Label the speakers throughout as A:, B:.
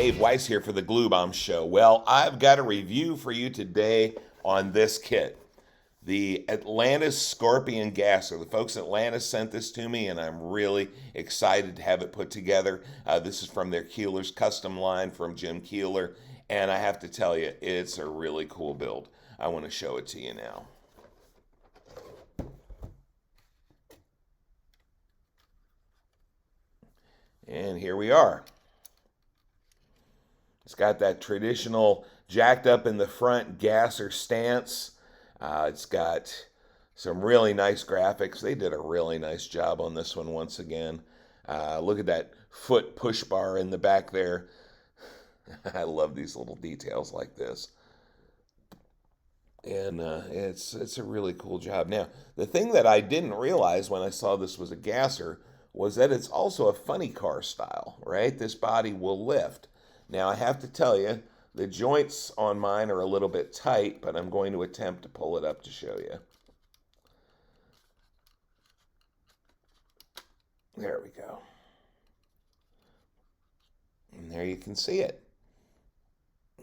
A: Dave Weiss here for the Glue Bomb Show. Well, I've got a review for you today on this kit. The Atlantis Skorpion gasser. The folks at Atlantis sent this to me, and I'm really excited to have it put together. This is from their Keeler's custom line from Jim Keeler, and I have to tell you, it's a really cool build. I want to show it to you now. And here we are. It's got that traditional jacked up in the front gasser stance. It's got some really nice graphics. They did a really nice job on this one once again. Look at that foot push bar in the back there. I love these little details like this. And it's a really cool job. Now, the thing that I didn't realize when I saw this was a gasser was that it's also a funny car style, right? This body will lift. Now, I have to tell you, the joints on mine are a little bit tight, but I'm going to attempt to pull it up to show you. There we go. And there you can see it.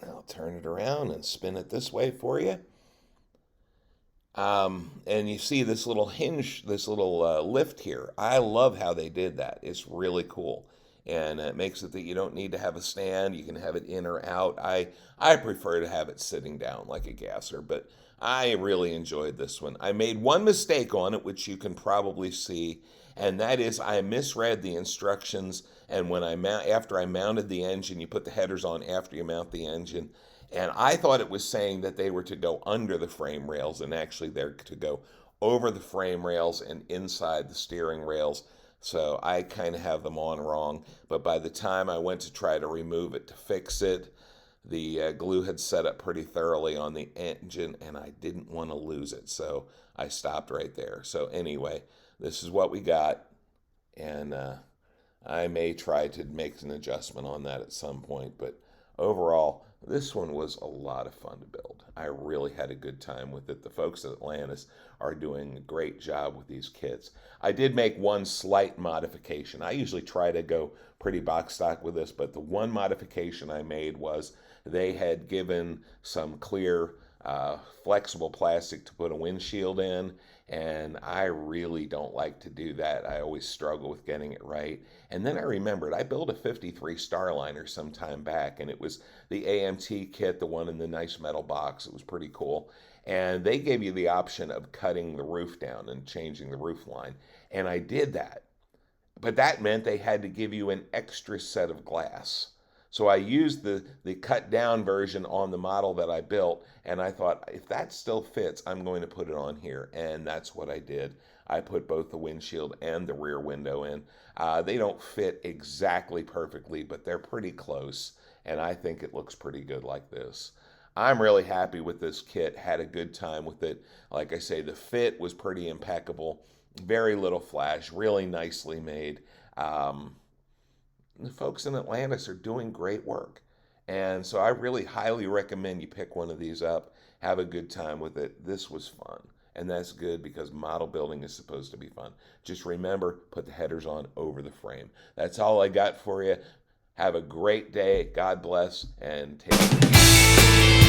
A: I'll turn it around and spin it this way for you. And you see this little hinge, this little lift here. I love how they did that. It's really cool. And it makes it that you don't need to have a stand. You can have it in or out. I prefer to have it sitting down like a gasser, but I really enjoyed this one. I made one mistake on it, which you can probably see, and that is I misread the instructions. And when after I mounted the engine, you put the headers on after you mount the engine, and I thought it was saying that they were to go under the frame rails, and actually they're to go over the frame rails and inside the steering rails. So I kind of have them on wrong. But by the time I went to try to remove it to fix it, the glue had set up pretty thoroughly on the engine, and I didn't want to lose it. So I stopped right there. So anyway, this is what we got. And I may try to make an adjustment on that at some point. But overall, this one was a lot of fun to build. I really had a good time with it. The folks at Atlantis are doing a great job with these kits. I did make one slight modification. I usually try to go pretty box stock with this, but the one modification I made was they had given some clear flexible plastic to put a windshield in, and I really don't like to do that. I always struggle with getting it right. And then I remembered I built a 53 Starliner some time back, and it was the AMT kit, the one in the nice metal box. It was pretty cool. And they gave you the option of cutting the roof down and changing the roof line. And I did that. But that meant they had to give you an extra set of glass. So I used the cut down version on the model that I built, and I thought, if that still fits, I'm going to put it on here. And that's what I did. I put both the windshield and the rear window in. They don't fit exactly perfectly, but they're pretty close, and I think it looks pretty good like this. I'm really happy with this kit, had a good time with it. Like I say, the fit was pretty impeccable, very little flash, really nicely made. The folks in Atlantis are doing great work. And so I really highly recommend you pick one of these up, have a good time with it. This was fun. And that's good because model building is supposed to be fun. Just remember, put the headers on over the frame. That's all I got for you. Have a great day. God bless, and take care.